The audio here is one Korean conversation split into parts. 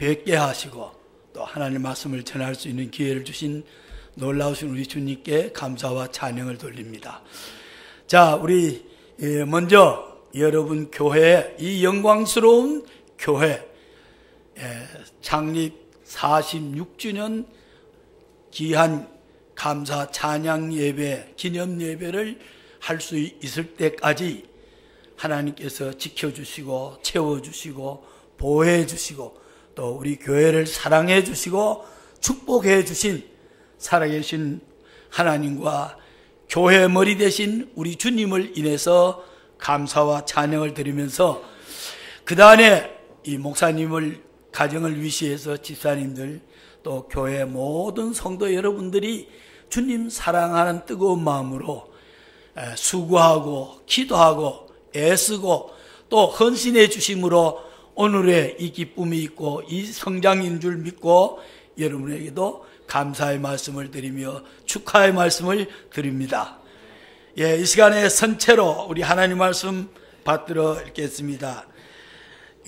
뵙게 하시고 또 하나님의 말씀을 전할 수 있는 기회를 주신 놀라우신 우리 주님께 감사와 찬양을 돌립니다. 자, 우리 먼저 여러분 교회, 이 영광스러운 교회 창립 46주년 귀한 감사 찬양 예배, 기념 예배를 할 수 있을 때까지 하나님께서 지켜주시고 채워주시고 보호해 주시고 또 우리 교회를 사랑해 주시고 축복해 주신 살아계신 하나님과 교회 머리 되신 우리 주님을 인해서 감사와 찬양을 드리면서 그 다음에 이 목사님을 가정을 위시해서 집사님들 또 교회 모든 성도 여러분들이 주님 사랑하는 뜨거운 마음으로 수고하고 기도하고 애쓰고 또 헌신해 주심으로 오늘의 이 기쁨이 있고 이 성장인 줄 믿고 여러분에게도 감사의 말씀을 드리며 축하의 말씀을 드립니다. 이 시간에 선체로 우리 하나님 말씀 받들어 읽겠습니다.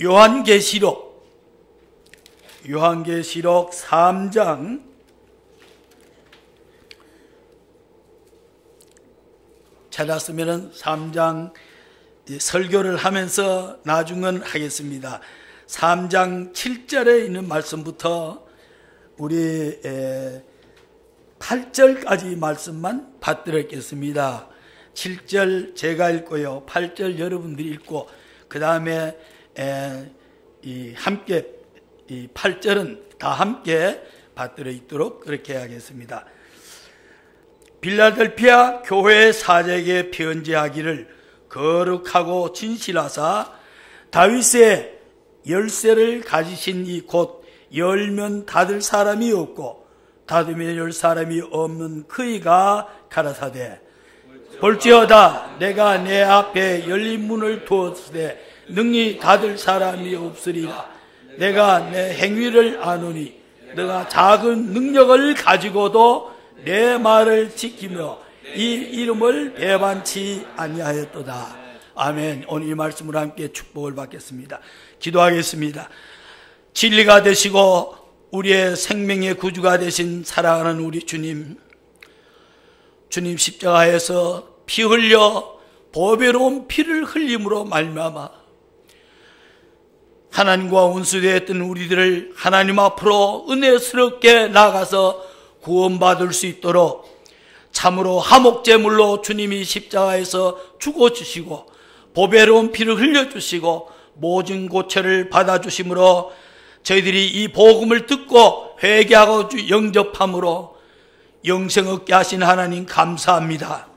요한계시록 3장 찾았으면 3장 설교를 하면서 나중은 하겠습니다. 3장 7절에 있는 말씀부터 우리 8절까지 말씀만 받들어 읽겠습니다. 7절 제가 읽고요, 8절 여러분들이 읽고 그 다음에 함께 이 8절은 다 함께 받들어 읽도록 그렇게 하겠습니다. 빌라델피아 교회의 사제에게 편지하기를 거룩하고 진실하사 다윗의 열쇠를 가지신 이 곧 열면 닫을 사람이 없고 닫으면 열 사람이 없는 그이가 가라사대 볼지어다 내가 내 앞에 열린 문을 두었으되 능히 닫을 사람이 없으리라. 내가 내 행위를 아노니 내가 작은 능력을 가지고도 내 말을 지키며 이 이름을 배반치 아니하였도다. 아멘. 오늘 이 말씀으로 함께 축복을 받겠습니다. 기도하겠습니다. 진리가 되시고 우리의 생명의 구주가 되신 사랑하는 우리 주님 십자가에서 피 흘려 보배로운 피를 흘림으로 말미암아 하나님과 원수되었던 우리들을 하나님 앞으로 은혜스럽게 나가서 구원받을 수 있도록 참으로 화목제물로 주님이 십자가에서 죽어주시고 보배로운 피를 흘려주시고 모진 고초를 받아주심으로 저희들이 이 복음을 듣고 회개하고 영접함으로 영생 얻게 하신 하나님 감사합니다.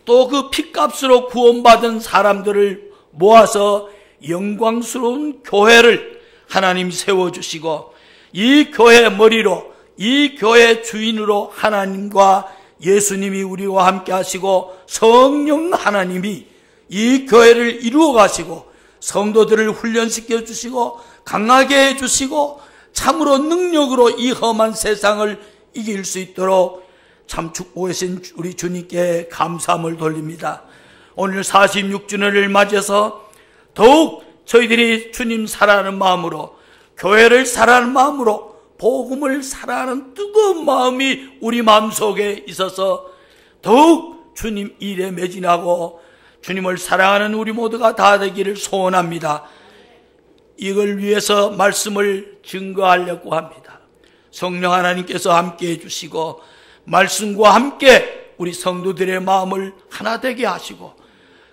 또 그 피값으로 구원받은 사람들을 모아서 영광스러운 교회를 하나님 세워주시고 이 교회 머리로 이 교회 주인으로 하나님과 예수님이 우리와 함께 하시고 성령 하나님이 이 교회를 이루어 가시고 성도들을 훈련시켜 주시고 강하게 해 주시고 참으로 능력으로 이 험한 세상을 이길 수 있도록 참 축복하신 우리 주님께 감사함을 돌립니다. 오늘 46주년을 맞이해서 더욱 저희들이 주님 사랑하는 마음으로 교회를 사랑하는 마음으로 복음을 사랑하는 뜨거운 마음이 우리 마음속에 있어서 더욱 주님 일에 매진하고 주님을 사랑하는 우리 모두가 다 되기를 소원합니다. 이걸 위해서 말씀을 증거하려고 합니다. 성령 하나님께서 함께 해주시고 말씀과 함께 우리 성도들의 마음을 하나 되게 하시고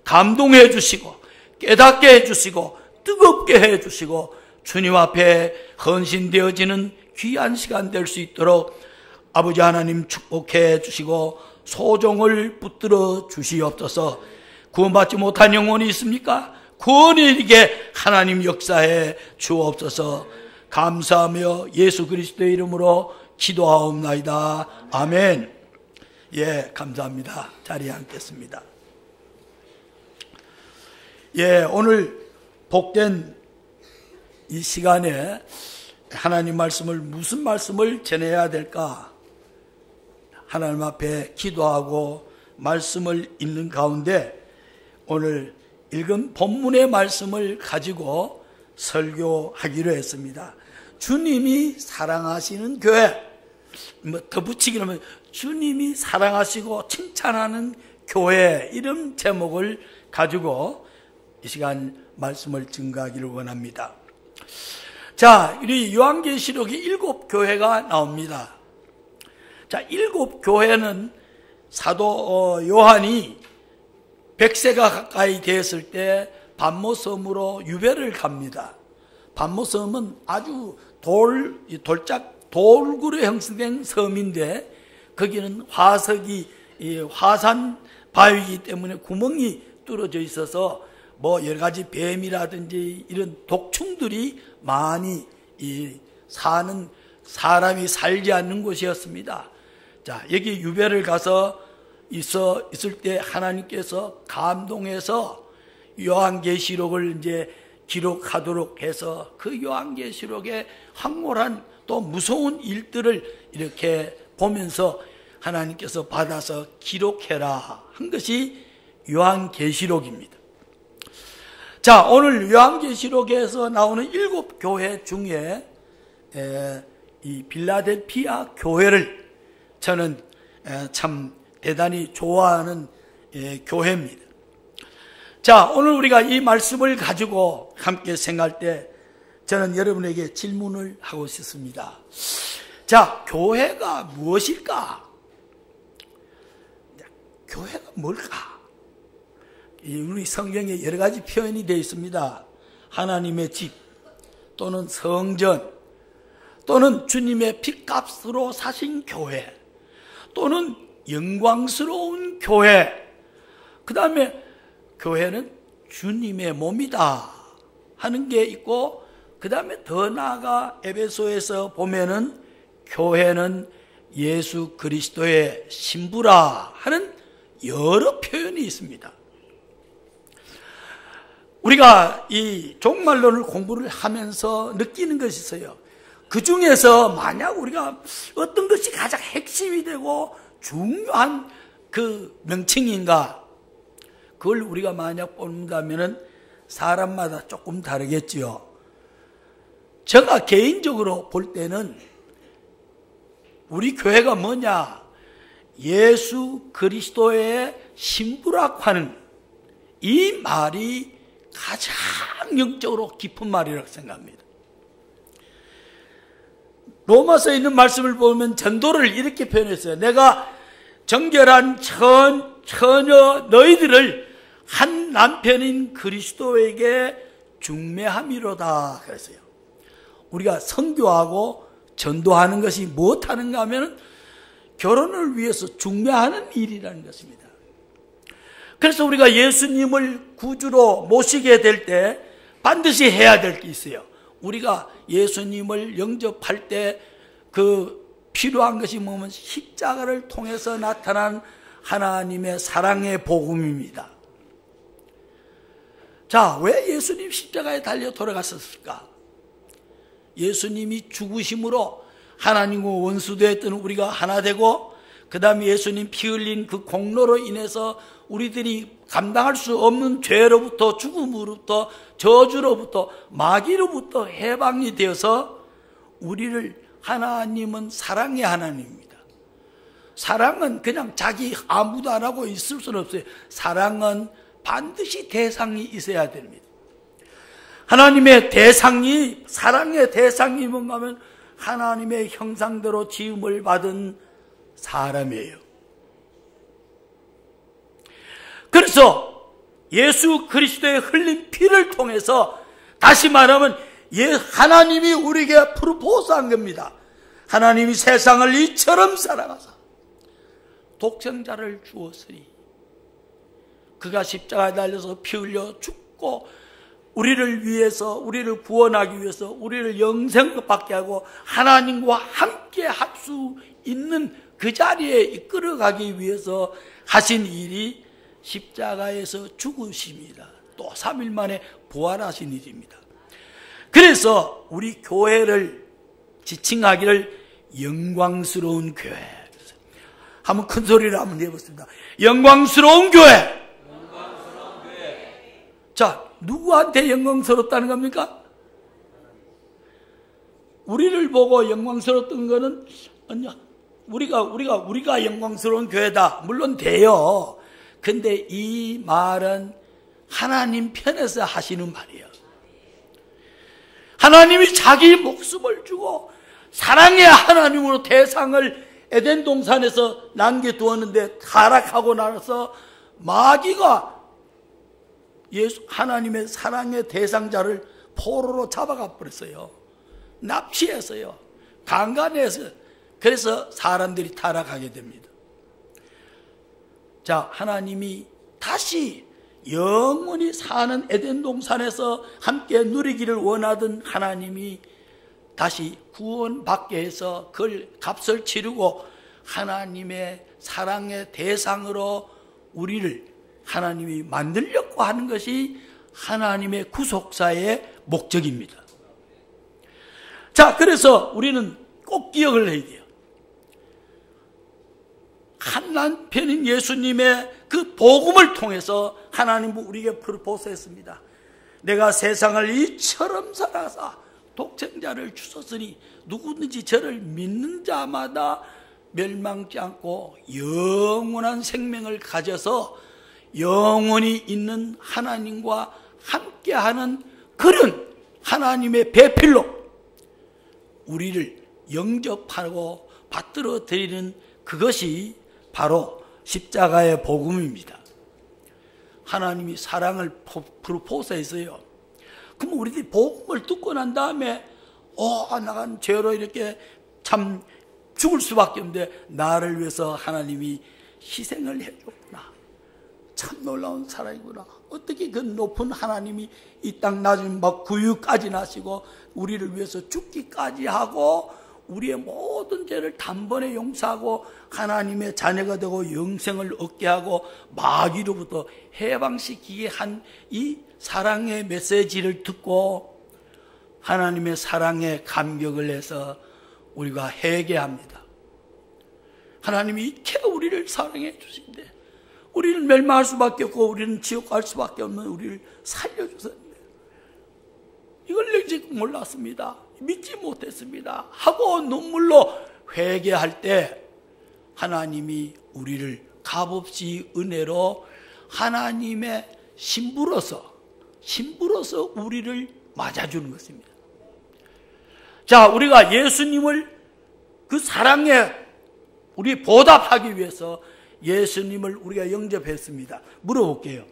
감동해 주시고 깨닫게 해주시고 뜨겁게 해주시고 주님 앞에 헌신되어지는 귀한 시간 될 수 있도록 아버지 하나님 축복해 주시고 소종을 붙들어 주시옵소서. 구원받지 못한 영혼이 있습니까? 구원이 이르게 하나님 역사해 주옵소서. 감사하며 예수 그리스도의 이름으로 기도하옵나이다. 아멘. 감사합니다. 자리에 앉겠습니다. 오늘 복된 이 시간에 하나님 말씀을 무슨 말씀을 전해야 될까? 하나님 앞에 기도하고 말씀을 읽는 가운데 오늘 읽은 본문의 말씀을 가지고 설교하기로 했습니다. 주님이 사랑하시는 교회, 뭐 더 붙이기로 하면 주님이 사랑하시고 칭찬하는 교회, 이런 제목을 가지고 이 시간 말씀을 증거하기를 원합니다. 자, 우리 요한계시록에 7교회가 나옵니다. 자, 7교회는 사도 요한이 100세가 가까이 되었을 때 반모섬으로 유배를 갑니다. 반모섬은 아주 돌구로 형성된 섬인데, 거기는 화산 바위이기 때문에 구멍이 뚫어져 있어서 뭐 여러 가지 뱀이라든지 이런 독충들이 많이 사람이 살지 않는 곳이었습니다. 자, 여기 유배를 가서 있을 때 하나님께서 감동해서 요한계시록을 이제 기록하도록 해서 그 요한계시록의 황홀한 또 무서운 일들을 이렇게 보면서 하나님께서 받아서 기록해라 한 것이 요한계시록입니다. 자, 오늘 요한계시록에서 나오는 7교회 중에 이 빌라델피아 교회를 저는 참 대단히 좋아하는 교회입니다. 자, 오늘 우리가 이 말씀을 가지고 함께 생각할 때 저는 여러분에게 질문을 하고 싶습니다. 자, 교회가 무엇일까? 교회가 뭘까? 우리 성경에 여러 가지 표현이 되어 있습니다. 하나님의 집, 또는 성전, 또는 주님의 핏값으로 사신 교회, 또는 영광스러운 교회, 그 다음에 교회는 주님의 몸이다 하는 게 있고, 그 다음에 더 나아가 에베소에서 보면은 교회는 예수 그리스도의 신부라 하는 여러 표현이 있습니다. 우리가 이 종말론을 공부를 하면서 느끼는 것이 있어요. 그 중에서 만약 우리가 어떤 것이 가장 핵심이 되고 중요한 그 명칭인가, 그걸 우리가 만약 본다면은 사람마다 조금 다르겠지요. 제가 개인적으로 볼 때는 우리 교회가 뭐냐, 예수 그리스도의 신부라고 하는 이 말이 가장 영적으로 깊은 말이라고 생각합니다. 로마서에 있는 말씀을 보면 전도를 이렇게 표현했어요. 내가 정결한 처녀 너희들을 한 남편인 그리스도에게 중매함이로다 그랬어요. 우리가 선교하고 전도하는 것이 무엇하는가 하면 결혼을 위해서 중매하는 일이라는 것입니다. 그래서 우리가 예수님을 구주로 모시게 될 때 반드시 해야 될 게 있어요. 우리가 예수님을 영접할 때 그 필요한 것이 뭐냐면 십자가를 통해서 나타난 하나님의 사랑의 복음입니다. 자, 왜 예수님 십자가에 달려 돌아갔었을까? 예수님이 죽으심으로 하나님과 원수되었던 우리가 하나 되고, 그 다음에 예수님 피 흘린 그 공로로 인해서 우리들이 감당할 수 없는 죄로부터, 죽음으로부터, 저주로부터, 마귀로부터 해방이 되어서 우리를, 하나님은 사랑의 하나님입니다. 사랑은 그냥 자기 아무도 안 하고 있을 수는 없어요. 사랑은 반드시 대상이 있어야 됩니다. 하나님의 대상이, 사랑의 대상이 뭔가 하면 하나님의 형상대로 지음을 받은 사람이에요. 그래서 예수 그리스도의 흘린 피를 통해서, 다시 말하면 하나님이 우리에게 프로포즈한 겁니다. 하나님이 세상을 이처럼 사랑하사 독생자를 주었으니 그가 십자가에 달려서 피 흘려 죽고 우리를 위해서, 우리를 구원하기 위해서, 우리를 영생을 받게 하고 하나님과 함께 할 수 있는 그 자리에 이끌어가기 위해서 하신 일이 십자가에서 죽으십니다. 또 3일 만에 부활하신 일입니다. 그래서 우리 교회를 지칭하기를 영광스러운 교회. 한번 큰 소리를 한번 해보겠습니다. 영광스러운 교회. 영광스러운 교회. 자, 누구한테 영광스럽다는 겁니까? 우리를 보고 영광스러웠던 거는 아니야. 우리가 영광스러운 교회다. 물론 돼요. 근데 이 말은 하나님 편에서 하시는 말이에요. 하나님이 자기 목숨을 주고 사랑의 하나님으로 대상을 에덴 동산에서 남겨두었는데 타락하고 나서 마귀가 하나님의 사랑의 대상자를 포로로 잡아가 버렸어요. 납치했어요. 강간해서. 그래서 사람들이 타락하게 됩니다. 자, 하나님이 다시 영원히 사는 에덴 동산에서 함께 누리기를 원하던 하나님이 다시 구원받게 해서 그걸 값을 치르고 하나님의 사랑의 대상으로 우리를 하나님이 만들려고 하는 것이 하나님의 구속사의 목적입니다. 자, 그래서 우리는 꼭 기억을 해야 돼요. 한 남편인 예수님의 그 복음을 통해서 하나님은 우리에게 프로포즈했습니다. 내가 세상을 이처럼 사랑하사 독생자를 주셨으니 누구든지 저를 믿는 자마다 멸망치 않고 영원한 생명을 가져서 영원히 있는 하나님과 함께하는 그런 하나님의 배필로 우리를 영접하고 받들어 드리는 그것이 바로 십자가의 복음입니다. 하나님이 사랑을 프로포즈했어요. 그럼 우리들이 복음을 듣고 난 다음에 나간 죄로 이렇게 참 죽을 수밖에 없는데 나를 위해서 하나님이 희생을 해줬구나. 참 놀라운 사랑이구나. 어떻게 그 높은 하나님이 이 땅 나중에 막 구유까지 나시고 우리를 위해서 죽기까지 하고 우리의 모든 죄를 단번에 용서하고 하나님의 자녀가 되고 영생을 얻게 하고 마귀로부터 해방시키게 한 이 사랑의 메시지를 듣고 하나님의 사랑에 감격을 해서 우리가 회개합니다. 하나님이 이렇게 우리를 사랑해 주신데 우리는 멸망할 수밖에 없고 우리는 지옥 갈 수밖에 없는 우리를 살려주셨는데 이걸 아직 몰랐습니다. 믿지 못했습니다. 하고 눈물로 회개할 때 하나님이 우리를 값없이 은혜로 하나님의 신부로서 우리를 맞아주는 것입니다. 자, 우리가 예수님을 그 사랑에 우리 보답하기 위해서 예수님을 우리가 영접했습니다. 물어볼게요.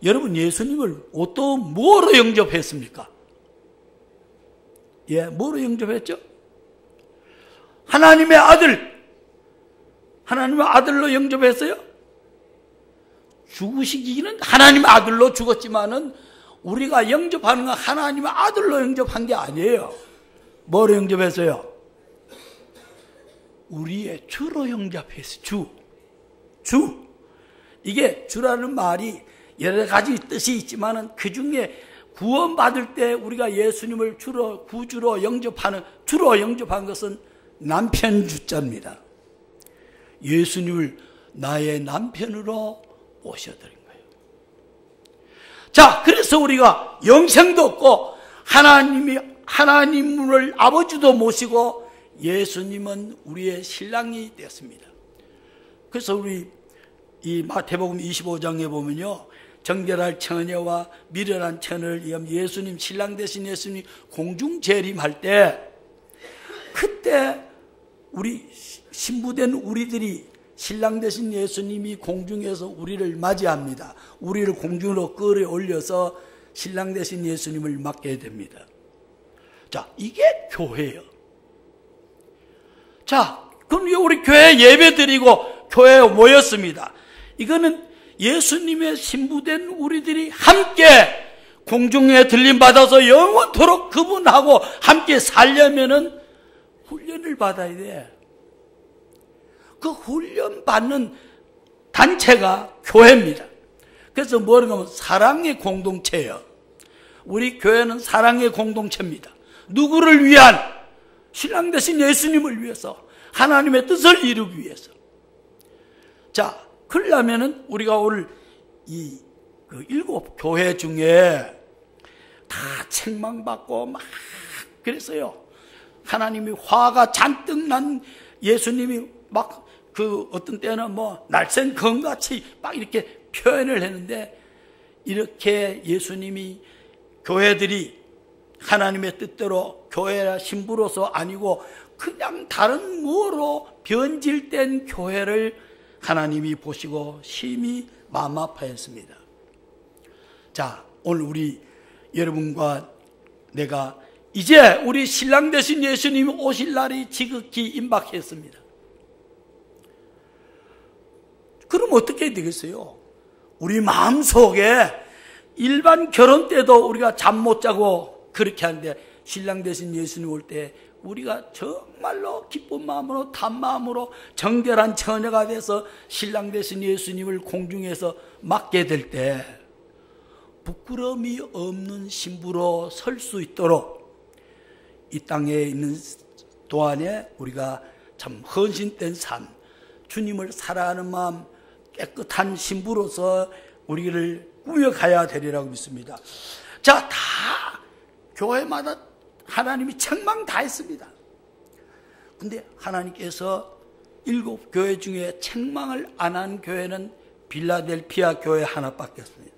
여러분 예수님을 뭐로 영접했습니까? 뭐로 영접했죠? 하나님의 아들로 영접했어요? 죽으시기는 하나님의 아들로 죽었지만은 우리가 영접하는 건 하나님의 아들로 영접한 게 아니에요. 뭐로 영접했어요? 우리의 주로 영접했어요. 주. 이게 주라는 말이 여러 가지 뜻이 있지만은 그 중에 구원받을 때 우리가 예수님을 구주로 영접하는 것은 남편 주자입니다. 예수님을 나의 남편으로 모셔드린 거예요. 자, 그래서 우리가 영생도 얻고 하나님을 아버지도 모시고 예수님은 우리의 신랑이 되었습니다. 그래서 우리 이 마태복음 25장에 보면요, 정결할 처녀와 미련한 처녀를 위한 예수님, 신랑 되신 예수님 공중 재림할 때, 그때 우리 신부된 우리들이 신랑 되신 예수님이 공중에서 우리를 맞이합니다. 우리를 공중으로 끌어올려서 신랑 되신 예수님을 맞게 됩니다. 자, 이게 교회예요. 자, 그럼 우리 교회 예배 드리고 교회에 모였습니다. 이거는 예수님의 신부된 우리들이 함께 공중에 들림받아서 영원토록 그분하고 함께 살려면은 훈련을 받아야 돼. 그 훈련 받는 단체가 교회입니다. 그래서 뭐라고 하면 사랑의 공동체예요. 우리 교회는 사랑의 공동체입니다. 누구를 위한? 신랑 되신 예수님을 위해서, 하나님의 뜻을 이루기 위해서. 자, 그러려면은 우리가 오늘 이 7교회 중에 다 책망받고 막 그랬어요. 하나님이 화가 잔뜩 난 예수님이 막 어떤 때는 날쌘 검같이 막 이렇게 표현을 했는데, 이렇게 예수님이 교회들이 하나님의 뜻대로 교회라 신부로서 아니고 그냥 다른 뭐로 변질된 교회를 하나님이 보시고 심히 마음 아파했습니다. 자, 오늘 우리 여러분과 내가 이제 우리 신랑 되신 예수님이 오실 날이 지극히 임박했습니다. 그럼 어떻게 되겠어요? 우리 마음속에 일반 결혼 때도 우리가 잠 못 자고 그렇게 하는데, 신랑 되신 예수님 올 때 우리가 정말로 기쁜 마음으로 탄 마음으로 정결한 처녀가 돼서 신랑 되신 예수님을 공중에서 맞게 될 때 부끄러움이 없는 신부로 설 수 있도록 이 땅에 있는 동안에 우리가 참 헌신된 삶, 주님을 사랑하는 마음, 깨끗한 신부로서 우리를 꾸며가야 되리라고 믿습니다. 자, 다 교회마다 하나님이 책망 다 했습니다. 근데 하나님께서 7교회 중에 책망을 안 한 교회는 빌라델피아 교회 하나밖에 없습니다.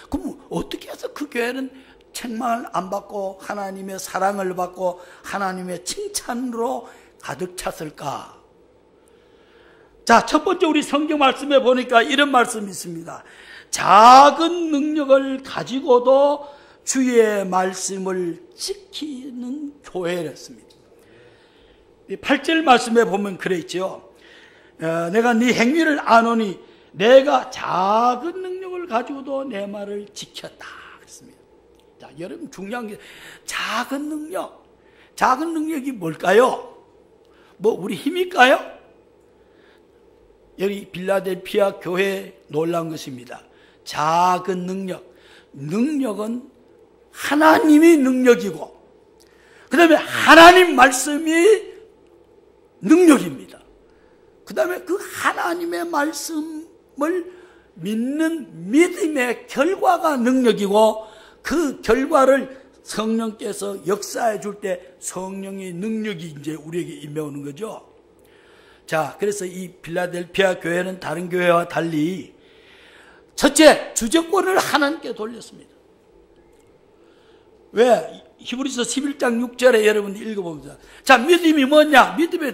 그럼 어떻게 해서 그 교회는 책망을 안 받고 하나님의 사랑을 받고 하나님의 칭찬으로 가득 찼을까? 자, 첫 번째 우리 성경 말씀에 보니까 이런 말씀이 있습니다. 작은 능력을 가지고도 주의 말씀을 지키는 교회였습니다. 8절 말씀에 보면 그래 있죠. 내가 네 행위를 아노니 내가 작은 능력을 가지고도 내 말을 지켰다 그랬습니다. 자, 여러분 중요한 게 작은 능력. 작은 능력이 뭘까요? 우리 힘일까요? 여기 빌라델피아 교회에 놀라운 것입니다. 작은 능력은 하나님이 능력이고 그 다음에 하나님 말씀이 능력입니다. 그 다음에 그 하나님의 말씀을 믿는 믿음의 결과가 능력이고, 그 결과를 성령께서 역사해 줄 때 성령의 능력이 이제 우리에게 임해오는 거죠. 자, 그래서 이 빌라델피아 교회는 다른 교회와 달리 첫째, 주재권을 하나님께 돌렸습니다. 왜? 히브리서 11장 6절에 여러분 읽어봅니다. 자, 믿음이 뭐냐? 믿음의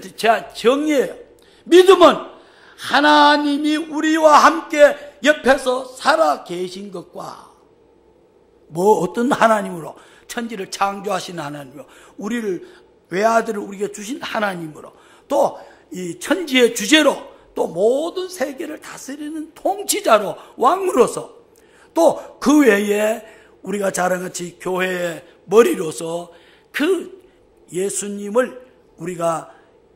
정의예요. 믿음은 하나님이 우리와 함께 옆에서 살아 계신 것과 어떤 하나님으로, 천지를 창조하신 하나님으로, 우리를 외아들을 우리에게 주신 하나님으로, 또 이 천지의 주제로, 또 모든 세계를 다스리는 통치자로, 왕으로서, 또 그 외에 우리가 자랑같이 교회의 머리로서 그 예수님을 우리가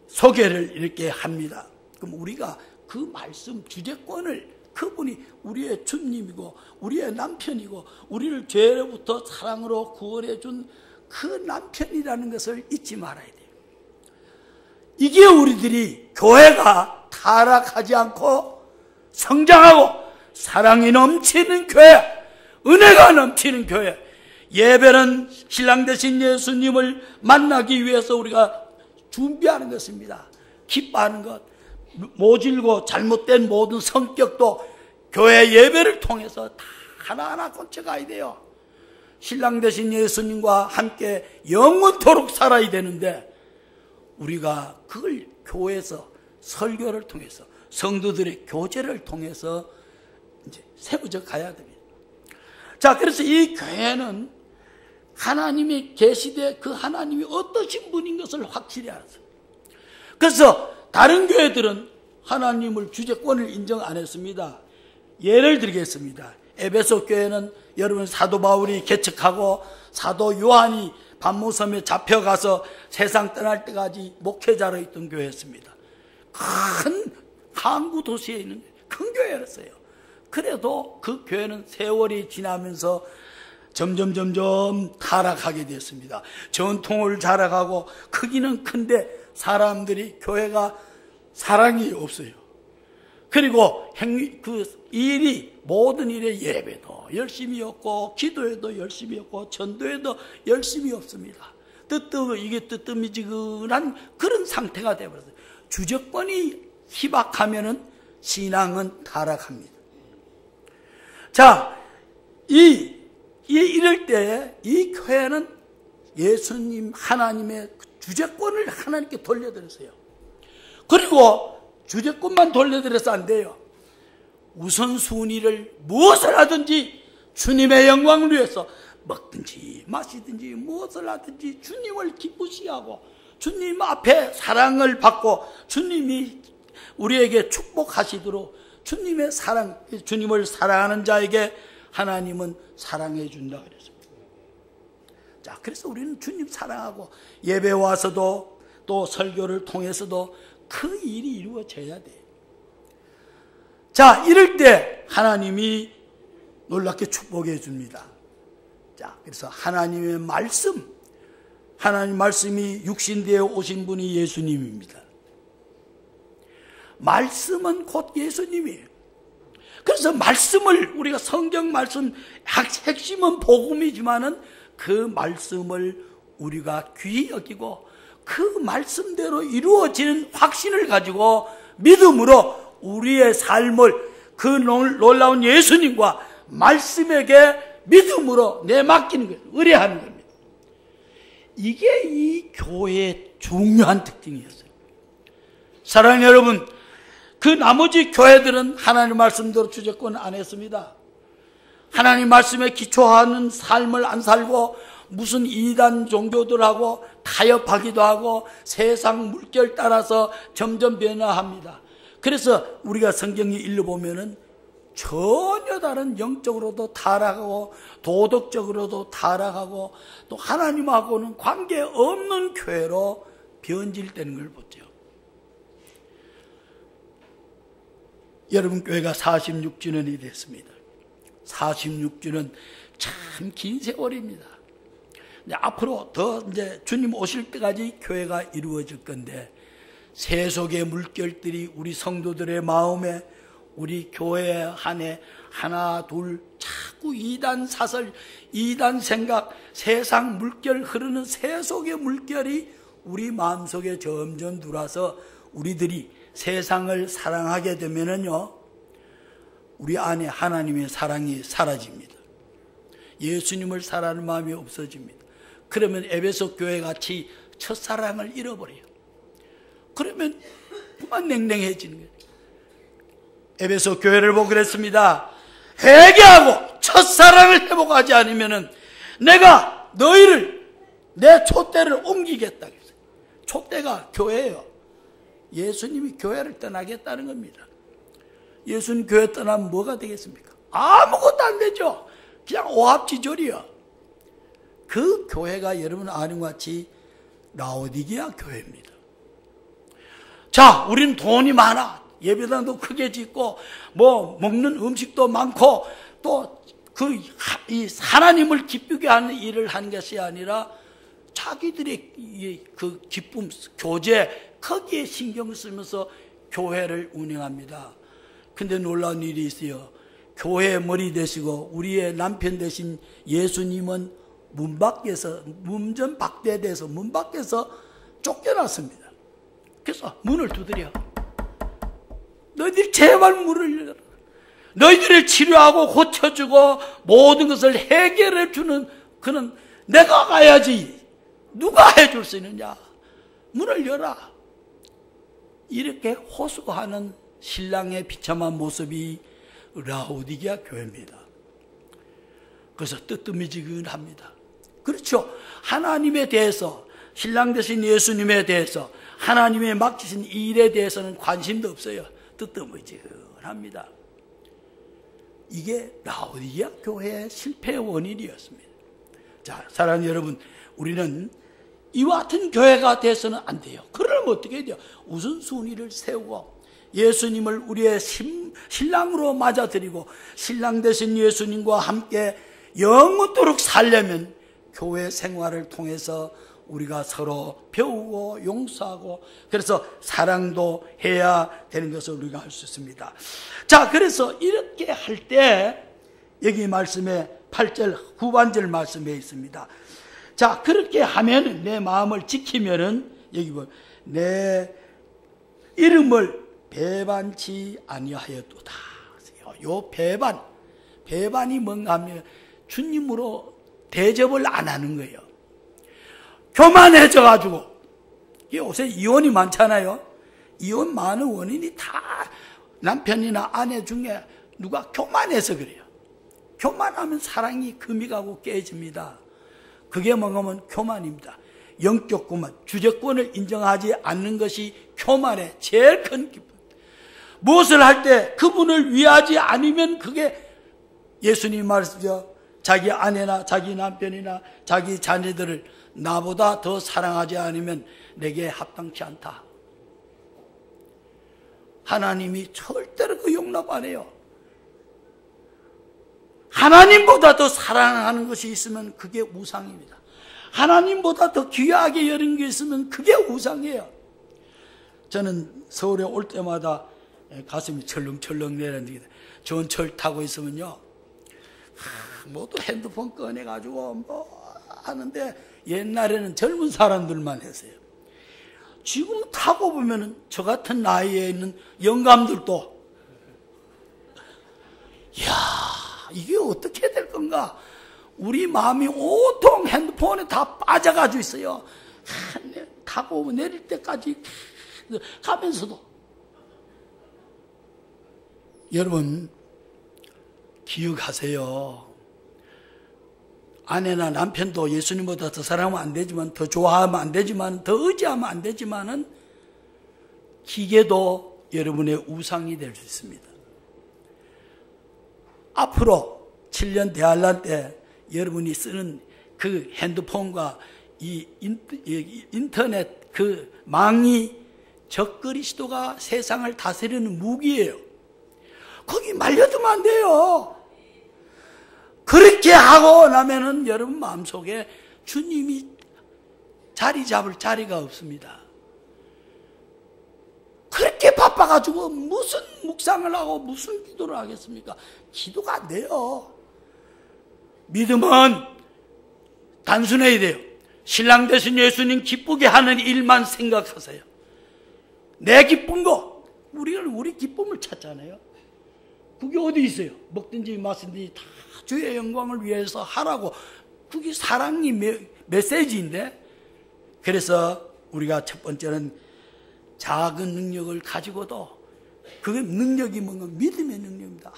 소개를 이렇게 합니다. 그럼 우리가 그 말씀 주재권을, 그분이 우리의 주님이고 우리의 남편이고 우리를 죄로부터 사랑으로 구원해 준 그 남편이라는 것을 잊지 말아야 돼요. 이게 우리들이 교회가 타락하지 않고 성장하고 사랑이 넘치는 교회, 은혜가 넘치는 교회, 예배는 신랑 되신 예수님을 만나기 위해서 우리가 준비하는 것입니다. 기뻐하는 것, 모질고 잘못된 모든 성격도 교회 예배를 통해서 다 하나하나 고쳐가야 돼요. 신랑 되신 예수님과 함께 영원토록 살아야 되는데, 우리가 그걸 교회에서 설교를 통해서 성도들의 교제를 통해서 이제 세워져 가야 됩니다. 자, 그래서 이 교회는 하나님이 계시되 그 하나님이 어떠신 분인 것을 확실히 알았어요. 그래서 다른 교회들은 하나님을 주재권을 인정 안 했습니다. 예를 들겠습니다. 에베소 교회는 여러분 사도 바울이 개척하고 사도 요한이 반모섬에 잡혀가서 세상 떠날 때까지 목회자로 있던 교회였습니다. 큰 항구 도시에 있는 큰 교회였어요. 그래도 그 교회는 세월이 지나면서 점점 타락하게 됐습니다. 전통을 자라가고 크기는 큰데 사람들이, 교회가 사랑이 없어요. 그리고 모든 일에 예배도 열심히 없고 기도에도 열심히 없고 전도에도 열심히 없습니다. 이게 뜨뜨미지근한 그런 상태가 되어버렸어요. 주저권이 희박하면은 신앙은 타락합니다. 자, 이럴 때 이 교회는 예수님 하나님의 주재권을 하나님께 돌려드렸어요. 그리고 주재권만 돌려드려서 안 돼요. 우선순위를 무엇을 하든지 주님의 영광을 위해서 먹든지 마시든지 무엇을 하든지 주님을 기쁘시게 하고 주님 앞에 사랑을 받고 주님이 우리에게 축복하시도록 주님의 사랑, 주님을 사랑하는 자에게 하나님은 사랑해 준다 그랬습니다. 자, 그래서 우리는 주님 사랑하고 예배 와서도 또 설교를 통해서도 그 일이 이루어져야 돼요. 자, 이럴 때 하나님이 놀랍게 축복해 줍니다. 자, 그래서 하나님의 말씀, 하나님 말씀이 육신되어 오신 분이 예수님입니다. 말씀은 곧 예수님이에요. 그래서 말씀을, 우리가 성경 말씀 핵심은 복음이지만은 그 말씀을 우리가 귀히 여기고 그 말씀대로 이루어지는 확신을 가지고 믿음으로 우리의 삶을 그 놀라운 예수님과 말씀에게 믿음으로 내맡기는 거예요. 의뢰하는 겁니다. 이게 이 교회의 중요한 특징이었어요. 사랑하는 여러분, 그 나머지 교회들은 하나님 말씀대로 주재권 안 했습니다. 하나님 말씀에 기초하는 삶을 안 살고 무슨 이단 종교들하고 타협하기도 하고 세상 물결 따라서 점점 변화합니다. 그래서 우리가 성경을 읽어보면은 전혀 다른 영적으로도 타락하고 도덕적으로도 타락하고 또 하나님하고는 관계없는 교회로 변질되는 걸 보죠. 여러분, 교회가 46주년이 됐습니다. 46주는 참 긴 세월입니다. 근데 앞으로 더 이제 주님 오실 때까지 교회가 이루어질 건데 세속의 물결들이 우리 성도들의 마음에 우리 교회 안에 하나 둘 자꾸 이단 사설, 이단 생각, 세상 물결 흐르는 세속의 물결이 우리 마음속에 점점 들어와서 우리들이 세상을 사랑하게 되면은요, 우리 안에 하나님의 사랑이 사라집니다. 예수님을 사랑하는 마음이 없어집니다. 그러면 에베소 교회 같이 첫사랑을 잃어버려요. 그러면 그만 냉랭해지는 거예요. 에베소 교회를 보고 그랬습니다. 회개하고 첫사랑을 회복하지 않으면은 내가 너희를 내 촛대를 옮기겠다 그랬어요. 촛대가 교회예요. 예수님이 교회를 떠나겠다는 겁니다. 예수님 교회 떠나면 뭐가 되겠습니까? 아무것도 안 되죠. 그냥 오합지졸이요. 그 교회가 여러분 아는 것 같이 라오디게아 교회입니다. 자, 우린 돈이 많아. 예배당도 크게 짓고 뭐 먹는 음식도 많고 또 이 하나님을 기쁘게 하는 일을 한 것이 아니라 자기들의 그 기쁨, 교제 거기에 신경을 쓰면서 교회를 운영합니다. 근데 놀라운 일이 있어요. 교회의 머리 되시고 우리의 남편 되신 예수님은 문 밖에서 문전 박대돼서 문 밖에서 쫓겨났습니다. 그래서 문을 두드려. 너희들 제발 문을 열어라. 너희들을 치료하고 고쳐주고 모든 것을 해결해 주는 그는 내가 가야지. 누가 해줄 수 있느냐. 문을 열라. 이렇게 호소하는 신랑의 비참한 모습이 라오디게아 교회입니다. 그래서 뜨뜨미지근합니다. 그렇죠. 하나님에 대해서, 신랑 되신 예수님에 대해서, 하나님의 맡기신 일에 대해서는 관심도 없어요. 뜨뜨미지근합니다. 이게 라오디게아 교회의 실패의 원인이었습니다. 자, 사랑하는 여러분, 우리는 이와 같은 교회가 돼서는 안 돼요. 그러면 어떻게 해야 돼요? 우선순위를 세우고 예수님을 우리의 신랑으로 맞아들이고 신랑 되신 예수님과 함께 영원토록 살려면 교회 생활을 통해서 우리가 서로 배우고 용서하고 그래서 사랑도 해야 되는 것을 우리가 알 수 있습니다. 자, 그래서 이렇게 할 때 여기 말씀에 8절 후반절 말씀에 있습니다. 자, 그렇게 하면은, 내 마음을 지키면은, 여기 뭐, 내 이름을 배반치 아니하였도다. 요 배반이 뭔가 하면 주님으로 대접을 안 하는 거예요. 교만해져가지고, 요새 이혼이 많잖아요. 이혼 많은 원인이 다 남편이나 아내 중에 누가 교만해서 그래요. 교만하면 사랑이 금이 가고 깨집니다. 그게 뭐냐면 교만입니다. 영적 교만, 주제권을 인정하지 않는 것이 교만의 제일 큰 기쁨. 무엇을 할 때 그분을 위하지 않으면 그게 예수님 말씀이죠. 자기 아내나 자기 남편이나 자기 자녀들을 나보다 더 사랑하지 않으면 내게 합당치 않다. 하나님이 절대로 그 용납 안 해요. 하나님보다 더 사랑하는 것이 있으면 그게 우상입니다. 하나님보다 더 귀하게 여린 게 있으면 그게 우상이에요. 저는 서울에 올 때마다 가슴이 철렁철렁 내리는데 전철 타고 있으면요, 모두 핸드폰 꺼내가지고 뭐 하는데 옛날에는 젊은 사람들만 했어요. 지금 타고 보면은 저 같은 나이에 있는 영감들도, 이야, 이게 어떻게 될 건가? 우리 마음이 온통 핸드폰에 다 빠져가지고 있어요. 타고 내릴 때까지 가면서도. 여러분, 기억하세요. 아내나 남편도 예수님보다 더 사랑하면 안 되지만, 더 좋아하면 안 되지만, 더 의지하면 안 되지만은, 기계도 여러분의 우상이 될 수 있습니다. 앞으로 7년 대환란 때 여러분이 쓰는 그 핸드폰과 이 인터넷 그 망이 적그리스도가 세상을 다스리는 무기예요. 거기 말려두면 안 돼요. 그렇게 하고 나면은 여러분 마음속에 주님이 자리 잡을 자리가 없습니다. 그렇게 바빠가지고 무슨 묵상을 하고 무슨 기도를 하겠습니까? 기도가 안 돼요. 믿음은 단순해야 돼요. 신랑 되신 예수님 기쁘게 하는 일만 생각하세요. 내 기쁜 거, 우리 기쁨을 찾잖아요. 그게 어디 있어요? 먹든지 마시든지 다 주의 영광을 위해서 하라고. 그게 사랑이 메시지인데. 그래서 우리가 첫 번째는 작은 능력을 가지고도, 그게 능력이 뭔가 믿음의 능력입니다.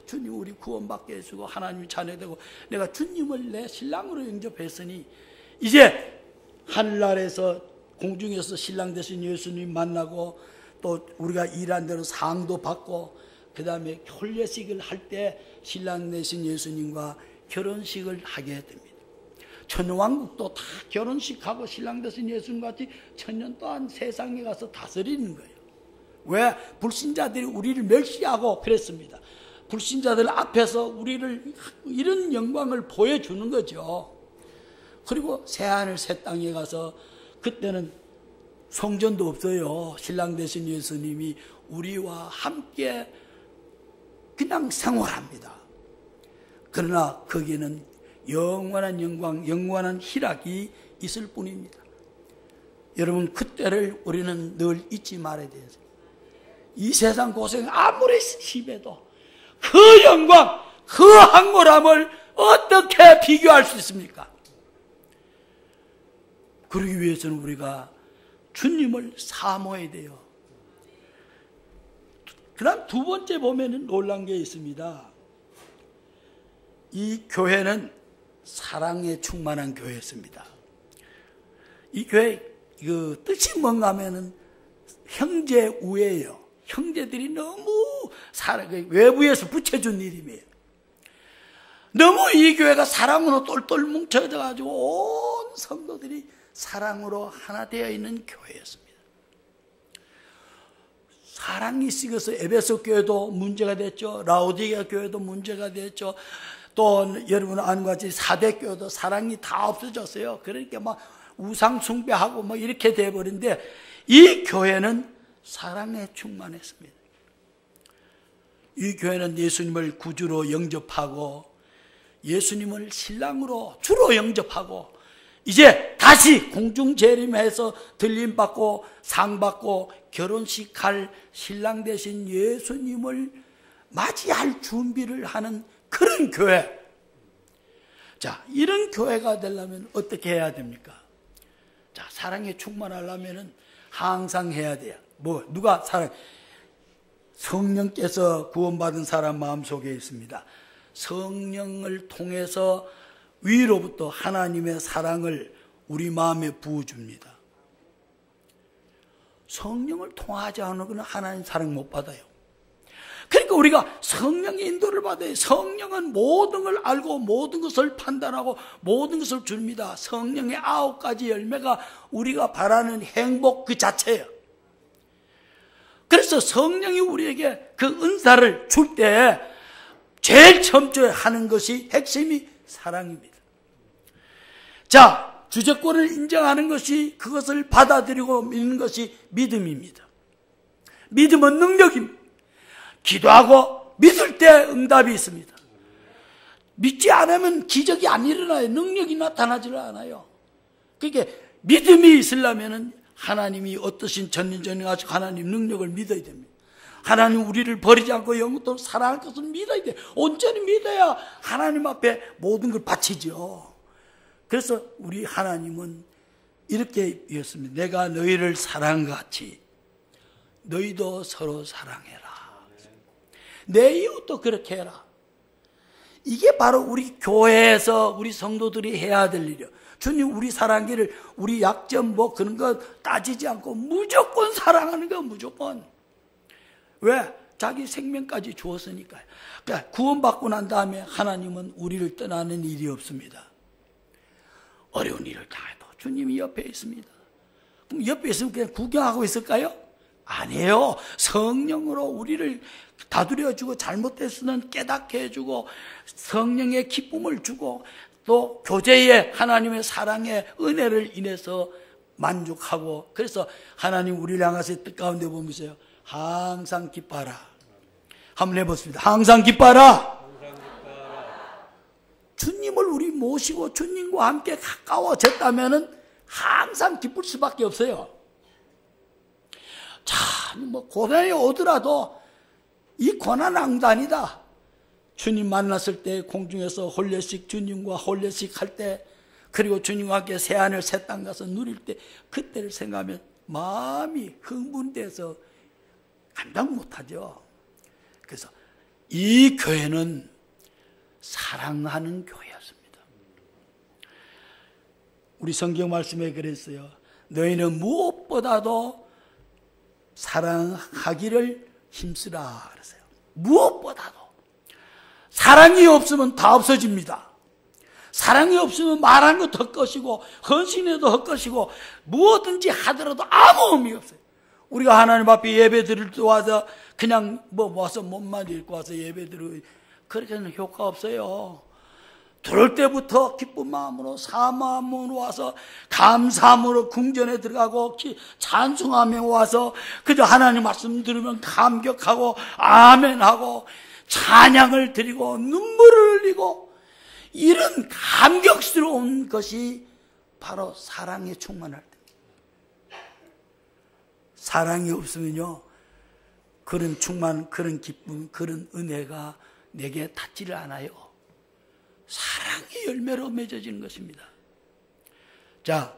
주님 우리 구원받게 해주고 하나님이 자녀되고 내가 주님을 내 신랑으로 영접했으니 이제 하늘나라에서 공중에서 신랑 되신 예수님 만나고, 또 우리가 일한 대로 상도 받고, 그 다음에 혼례식을 할 때 신랑 되신 예수님과 결혼식을 하게 됩니다. 천왕국도 다 결혼식하고 신랑 되신 예수님같이 천년 동안 세상에 가서 다스리는 거예요. 왜? 불신자들이 우리를 멸시하고 그랬습니다. 불신자들 앞에서 우리를 이런 영광을 보여주는 거죠. 그리고 새하늘 새 땅에 가서, 그때는 성전도 없어요. 신랑 되신 예수님이 우리와 함께 그냥 생활합니다. 그러나 거기는 영원한 영광, 영원한 희락이 있을 뿐입니다. 여러분, 그때를 우리는 늘 잊지 말아야 돼요. 이 세상 고생 아무리 심해도 그 영광, 그 황홀함을 어떻게 비교할 수 있습니까? 그러기 위해서는 우리가 주님을 사모해야 돼요. 그 다음 두 번째 보면은 놀란 게 있습니다. 이 교회는 사랑에 충만한 교회였습니다. 이 교회 그 뜻이 뭔가 하면은 형제 우애예요. 형제들이 너무 외부에서 붙여준 이름이에요. 너무 이 교회가 사랑으로 똘똘 뭉쳐져가지고 온 성도들이 사랑으로 하나 되어 있는 교회였습니다. 사랑이 식어서 에베소 교회도 문제가 됐죠. 라오디게아 교회도 문제가 됐죠. 또 여러분 아는 것 같이 사대 교회도 사랑이 다 없어졌어요. 그러니까 막 우상 숭배하고 뭐 이렇게 돼버린데, 이 교회는 사랑에 충만했습니다. 이 교회는 예수님을 구주로 영접하고 예수님을 신랑으로 주로 영접하고 이제 다시 공중 재림해서 들림받고 상받고 결혼식 할 신랑 되신 예수님을 맞이할 준비를 하는 그런 교회. 자, 이런 교회가 되려면 어떻게 해야 됩니까? 자, 사랑에 충만하려면 항상 해야 돼요. 누가 사랑? 성령께서 구원받은 사람 마음속에 있습니다. 성령을 통해서 위로부터 하나님의 사랑을 우리 마음에 부어줍니다. 성령을 통하지 않은 것은 하나님 사랑 못 받아요. 그러니까 우리가 성령의 인도를 받아요. 성령은 모든 걸 알고 모든 것을 판단하고 모든 것을 줍니다. 성령의 9가지 열매가 우리가 바라는 행복 그 자체예요. 그래서 성령이 우리에게 그 은사를 줄 때 제일 처음에 하는 것이 핵심이 사랑입니다. 자, 주제권을 인정하는 것이, 그것을 받아들이고 믿는 것이 믿음입니다. 믿음은 능력입니다. 기도하고 믿을 때 응답이 있습니다. 믿지 않으면 기적이 안 일어나요. 능력이 나타나질 않아요. 그러니까 믿음이 있으려면 하나님이 어떠신 전인전능하시고 하나님 능력을 믿어야 됩니다. 하나님 우리를 버리지 않고 영원토록 사랑할 것을 믿어야 돼요. 온전히 믿어야 하나님 앞에 모든 걸 바치죠. 그래서 우리 하나님은 이렇게言었습니다. 내가 너희를 사랑같이 너희도 서로 사랑해라. 내 이웃도 그렇게 해라. 이게 바로 우리 교회에서 우리 성도들이 해야 될 일이에요. 주님 우리 사랑기를 우리 약점 그런 거 따지지 않고 무조건 사랑하는 거 무조건. 왜? 자기 생명까지 주었으니까요. 그러니까 구원받고 난 다음에 하나님은 우리를 떠나는 일이 없습니다. 어려운 일을 당해도 주님이 옆에 있습니다. 그럼 옆에 있으면 그냥 구경하고 있을까요? 아니에요. 성령으로 우리를 다스려주고 잘못됐으면 깨닫게 해주고 성령의 기쁨을 주고 또 교제의 하나님의 사랑의 은혜를 인해서 만족하고, 그래서 하나님 우리를 향하신 뜻 가운데 보면서요, 항상 기뻐하라. 한번 해보겠습니다. 항상 기뻐하라. 주님을 우리 모시고 주님과 함께 가까워졌다면 항상 기쁠 수밖에 없어요. 참 고난이 오더라도 이 고난왕단이다. 주님 만났을 때 공중에서 홀례식 주님과 홀례식 할 때, 그리고 주님과 함께 새하늘 새 땅 가서 누릴 때, 그때를 생각하면 마음이 흥분돼서 감당 못하죠. 그래서 이 교회는 사랑하는 교회였습니다. 우리 성경 말씀에 그랬어요. 너희는 무엇보다도 사랑하기를 힘쓰라 그랬어요. 무엇보다도. 사랑이 없으면 다 없어집니다. 사랑이 없으면 말하는 것도 헛것이고 헌신해도 헛것이고 무엇든지 하더라도 아무 의미가 없어요. 우리가 하나님 앞에 예배 드릴 때 와서 그냥 와서 몸만 읽고 와서 예배 드리고 그렇게는 효과 없어요. 들어올 때부터 기쁜 마음으로 사마음으로 와서 감사함으로 궁전에 들어가고 찬송하며 와서 그저 하나님 말씀 들으면 감격하고 아멘하고 찬양을 드리고 눈물을 흘리고, 이런 감격스러운 것이 바로 사랑에 충만할 때. 사랑이 없으면요, 그런 충만, 그런 기쁨, 그런 은혜가 내게 닿지를 않아요. 사랑의 열매로 맺어지는 것입니다. 자,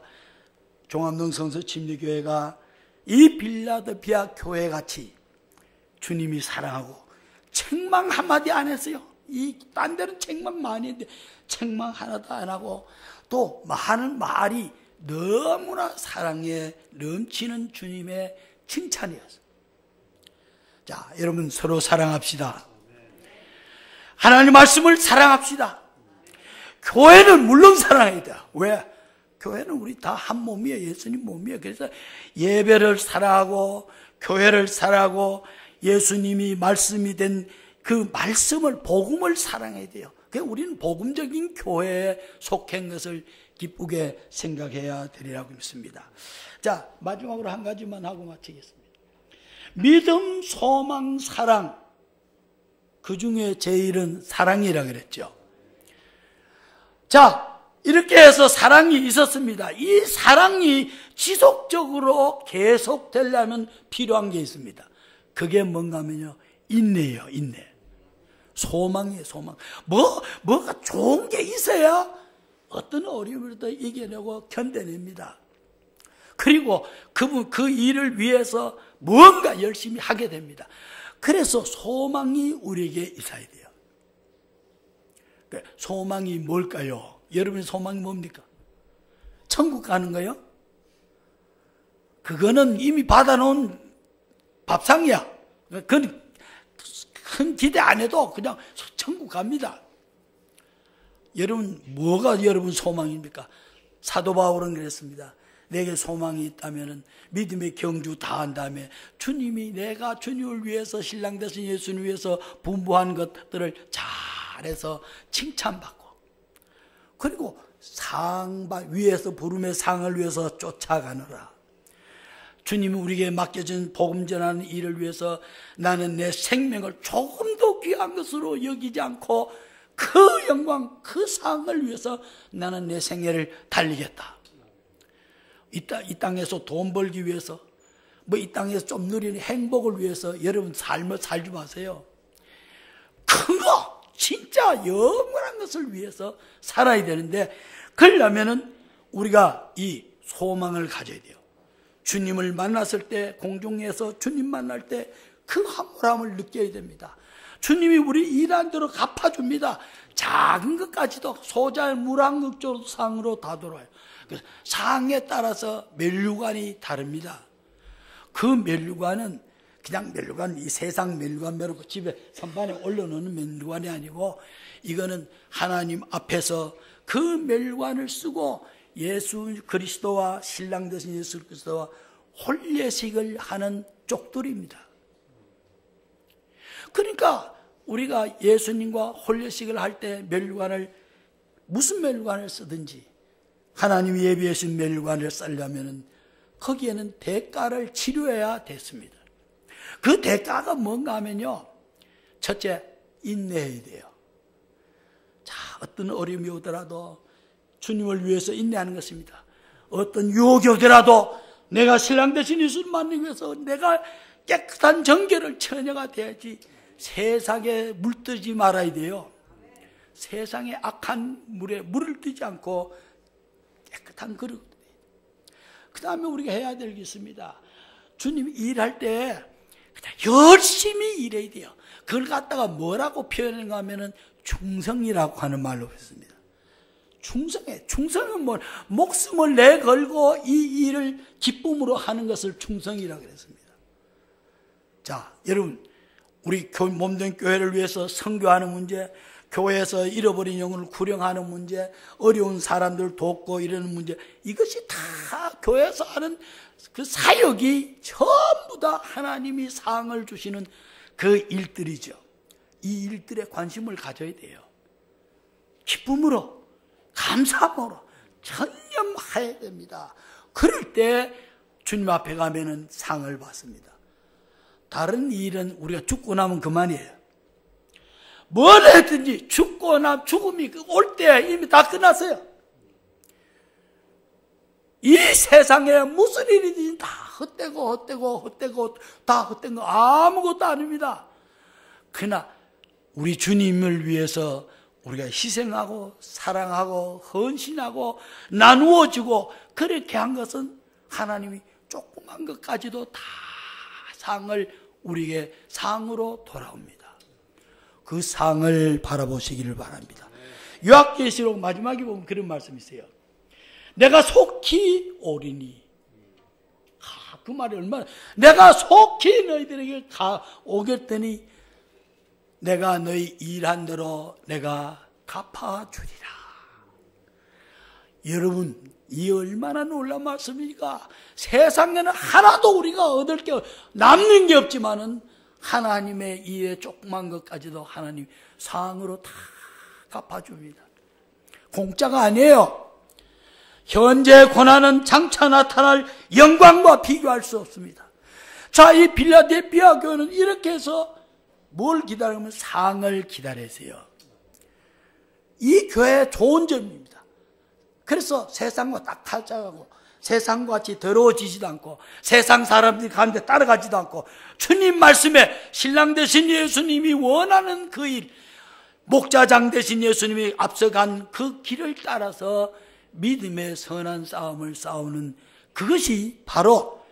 종암동 성서 침례교회가 이 빌라델피아 교회같이 주님이 사랑하고 책망 한마디 안 했어요. 딴 데는 책망 많이 했는데 책망 하나도 안 하고 또 하는 말이 너무나 사랑에 넘치는 주님의 칭찬이었어요. 자, 여러분 서로 사랑합시다. 하나님 말씀을 사랑합시다. 교회는 물론 사랑해야 돼요. 왜? 교회는 우리 다 한 몸이에요. 예수님 몸이에요. 그래서 예배를 사랑하고 교회를 사랑하고 예수님이 말씀이 된 그 말씀을, 복음을 사랑해야 돼요. 그래서 우리는 복음적인 교회에 속한 것을 기쁘게 생각해야 되리라고 믿습니다. 자, 마지막으로 한 가지만 하고 마치겠습니다. 믿음, 소망, 사랑, 그 중에 제일은 사랑이라 그랬죠. 자, 이렇게 해서 사랑이 있었습니다. 이 사랑이 지속적으로 계속되려면 필요한 게 있습니다. 그게 뭔가 하면요, 인내예요. 인내. 소망이에요. 소망. 뭐가 좋은 게 있어야 어떤 어려움을 이겨내고 견뎌냅니다. 그리고 그 일을 위해서 뭔가 열심히 하게 됩니다. 그래서 소망이 우리에게 있어야 돼요. 소망이 뭘까요? 여러분의 소망이 뭡니까? 천국 가는 거요? 그거는 이미 받아놓은 밥상이야. 그건 큰 기대 안 해도 그냥 천국 갑니다. 여러분, 뭐가 여러분 소망입니까? 사도 바울은 그랬습니다. 내게 소망이 있다면 믿음의 경주 다한 다음에 주님이 내가 주님을 위해서, 신랑 되신 예수님 위해서 분부한 것들을 잘해서 칭찬받고, 그리고 위에서 부름의 상을 위해서 쫓아가느라. 주님이 우리에게 맡겨진 복음 전하는 일을 위해서 나는 내 생명을 조금 더 귀한 것으로 여기지 않고 그 영광, 그 상을 위해서 나는 내 생애를 달리겠다. 이 땅에서 돈 벌기 위해서, 이 땅에서 좀 누리는 행복을 위해서 여러분 삶을 살지 마세요. 큰 거, 진짜 영원한 것을 위해서 살아야 되는데, 그러려면은 우리가 이 소망을 가져야 돼요. 주님을 만났을 때, 공중에서 주님 만날 때 그 황홀함을 느껴야 됩니다. 주님이 우리 일한 대로 갚아줍니다. 작은 것까지도 소자의 무량극적으로 상으로 다 돌아요. 상에 따라서 면류관이 다릅니다. 그 면류관은 그냥 면류관, 이 세상 면류관 메놓고 집에 선반에 올려놓는 면류관이 아니고, 이거는 하나님 앞에서 그 면류관을 쓰고 예수 그리스도와, 신랑 되신 예수 그리스도와 혼례식을 하는 쪽들입니다. 그러니까 우리가 예수님과 혼례식을 할 때 면류관을, 무슨 면류관을 쓰든지 하나님이 예비해 주신 면류관을 쓰려면 거기에는 대가를 치료해야 됐습니다. 그 대가가 뭔가 하면요, 첫째, 인내해야 돼요. 자, 어떤 어려움이 오더라도 주님을 위해서 인내하는 것입니다. 어떤 유혹이 오더라도 내가 신랑 되신 예수를 만나기 위해서 내가 깨끗한 정결을 처녀가 돼야지 세상에 물들지 말아야 돼요. 세상의 악한 물에 물을 뜨지 않고 깨끗한 그릇. 그 다음에 우리가 해야 될 게 있습니다. 주님 일할 때 그냥 열심히 일해야 돼요. 그걸 갖다가 뭐라고 표현했는가 하면은 충성이라고 하는 말로 했습니다. 충성은 뭐, 목숨을 내걸고 이 일을 기쁨으로 하는 것을 충성이라고 그랬습니다. 자, 여러분, 우리 몸된 교회를 위해서 선교하는 문제, 교회에서 잃어버린 영혼을 구령하는 문제, 어려운 사람들 돕고 이러는 문제, 이것이 다 교회에서 하는 그 사역이 전부 다 하나님이 상을 주시는 그 일들이죠. 이 일들에 관심을 가져야 돼요. 기쁨으로, 감사함으로 전념해야 됩니다. 그럴 때 주님 앞에 가면은 상을 받습니다. 다른 일은 우리가 죽고 나면 그만이에요. 뭘 했든지 죽고 나면 죽음이 올 때 이미 다 끝났어요. 이 세상에 무슨 일이든지 다 헛되고 다 헛된 거 아무것도 아닙니다. 그러나 우리 주님을 위해서 우리가 희생하고 사랑하고 헌신하고 나누어주고 그렇게 한 것은 하나님이 조그만 것까지도 다 상을 우리에게 상으로 돌아옵니다. 그 상을 바라보시기를 바랍니다. 요한계시록 마지막에 보면 그런 말씀이 있어요. 내가 속히 오리니. 그 말이 얼마나, 내가 속히 너희들에게 오겠더니 내가 너희 일한 대로 내가 갚아주리라. 여러분, 이 얼마나 놀라운 말씀입니까? 세상에는 하나도 우리가 얻을 게 남는 게 없지만은 하나님의 일에 조그만 것까지도 하나님 상으로 다 갚아줍니다. 공짜가 아니에요. 현재 고난은 장차 나타날 영광과 비교할 수 없습니다. 자, 이 필라델피아 교회는 이렇게 해서 뭘 기다리면 상을 기다리세요. 이 교회의 좋은 점입니다. 그래서 세상과 딱 탈착하고 세상과 같이 더러워지지도 않고 세상 사람들이 가는데 따라가지도 않고 주님 말씀에 신랑 되신 예수님이 원하는 그 일, 목자장 되신 예수님이 앞서간 그 길을 따라서 믿음의 선한 싸움을 싸우는 그것이 바로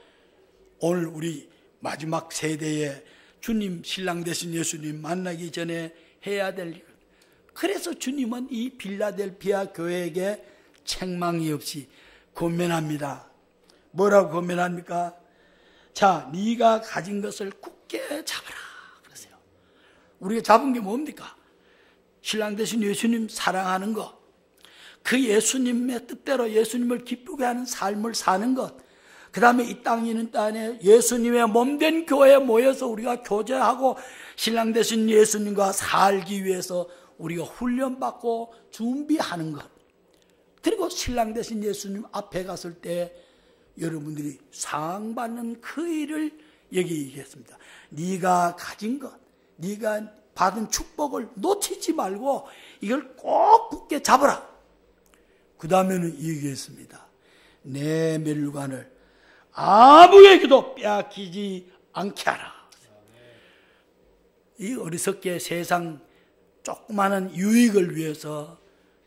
오늘 우리 마지막 세대에 주님 신랑 되신 예수님 만나기 전에 해야 될 일. 그래서 주님은 이 빌라델피아 교회에게 책망이 없이 권면합니다. 뭐라고 권면합니까? 자, 네가 가진 것을 굳게 잡아라 그러세요. 우리가 잡은 게 뭡니까? 신랑 되신 예수님 사랑하는 것, 그 예수님의 뜻대로 예수님을 기쁘게 하는 삶을 사는 것, 그 다음에 이 땅에 있는 땅에 예수님의 몸된 교회에 모여서 우리가 교제하고 신랑 되신 예수님과 살기 위해서 우리가 훈련받고 준비하는 것, 그리고 신랑 되신 예수님 앞에 갔을 때 여러분들이 상 받는 그 일을 얘기하겠습니다. 네가 가진 것, 네가 받은 축복을 놓치지 말고 이걸 꼭 굳게 잡아라. 그 다음에는 얘기했습니다. 내 멸관을 아무에게도 빼앗기지 않게 하라. 이 어리석게 세상 조그마한 유익을 위해서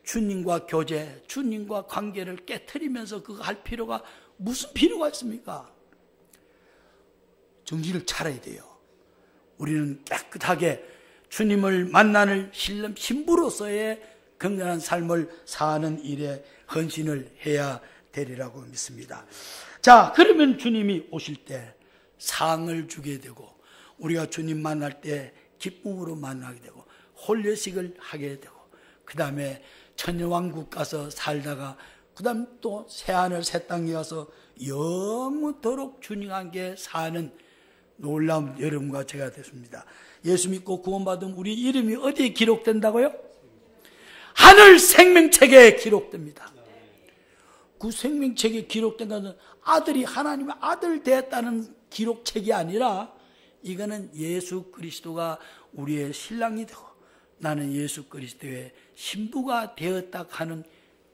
주님과 교제, 주님과 관계를 깨트리면서 그거 할 필요가 무슨 필요가 있습니까? 정신을 차려야 돼요. 우리는 깨끗하게 주님을 만나는 신부로서의 건강한 삶을 사는 일에 헌신을 해야 되리라고 믿습니다. 자, 그러면 주님이 오실 때 상을 주게 되고 우리가 주님 만날 때 기쁨으로 만나게 되고 홀례식을 하게 되고 그 다음에 천년왕국 가서 살다가 그 다음 또 새하늘 새 땅에 가서 영원토록 주님과 함께 사는 놀라운 여러분과 제가 됐습니다. 예수 믿고 구원받은 우리 이름이 어디에 기록된다고요? 하늘 생명책에 기록됩니다. 그 생명책에 기록된 것은 아들이 하나님의 아들 되었다는 기록책이 아니라 이거는 예수 그리스도가 우리의 신랑이 되고 나는 예수 그리스도의 신부가 되었다 하는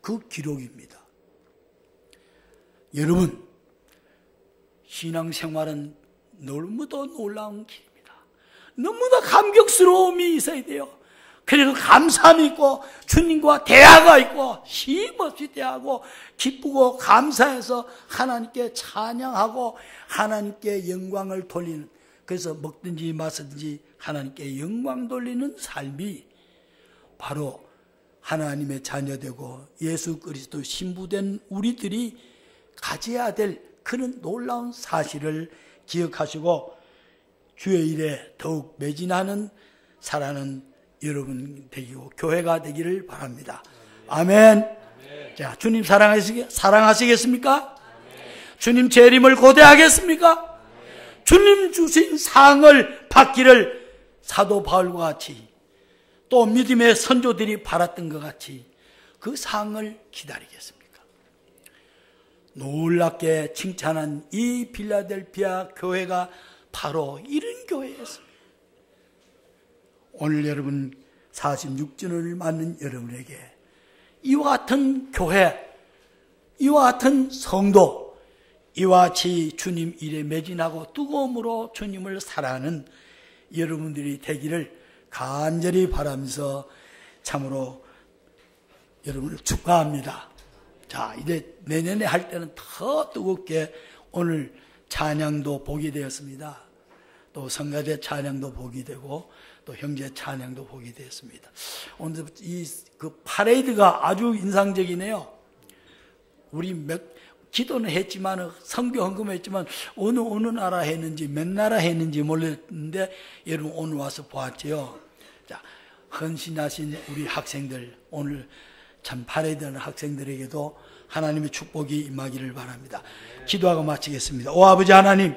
그 기록입니다. 여러분, 신앙생활은 너무도 놀라운 길입니다. 너무나 감격스러움이 있어야 돼요. 그리고 감사함이 있고 주님과 대화가 있고 쉼없이 대하고 기쁘고 감사해서 하나님께 찬양하고 하나님께 영광을 돌리는, 그래서 먹든지 마시든지 하나님께 영광 돌리는 삶이 바로 하나님의 자녀되고 예수 그리스도 신부된 우리들이 가져야 될 그런 놀라운 사실을 기억하시고 주의 일에 더욱 매진하는 살아가는 여러분 되고 교회가 되기를 바랍니다. 아멘. 자, 주님 사랑하시겠습니까? 주님 재림을 고대하겠습니까? 주님 주신 상을 받기를 사도 바울과 같이 또 믿음의 선조들이 바랐던 것 같이 그 상을 기다리겠습니까? 놀랍게 칭찬한 이 빌라델피아 교회가 바로 이런 교회였습니다. 오늘 여러분 46주년을 맞는 여러분에게 이와 같은 교회, 이와 같은 성도, 이와 같이 주님 일에 매진하고 뜨거움으로 주님을 사랑하는 여러분들이 되기를 간절히 바라면서 참으로 여러분을 축하합니다. 자, 이제 내년에 할 때는 더 뜨겁게 오늘 찬양도 보게 되었습니다. 또 성가대 찬양도 보게 되고 또 형제 찬양도 보게 되었습니다. 오늘 그 파레이드가 아주 인상적이네요. 우리 기도는 했지만 선교 헌금했지만 어느 나라 했는지 몇 나라 했는지 몰랐는데 여러분 오늘 와서 보았죠. 자, 헌신하신 우리 학생들, 오늘 참 파레이드하는 학생들에게도 하나님의 축복이 임하기를 바랍니다. 기도하고 마치겠습니다. 오 아버지 하나님,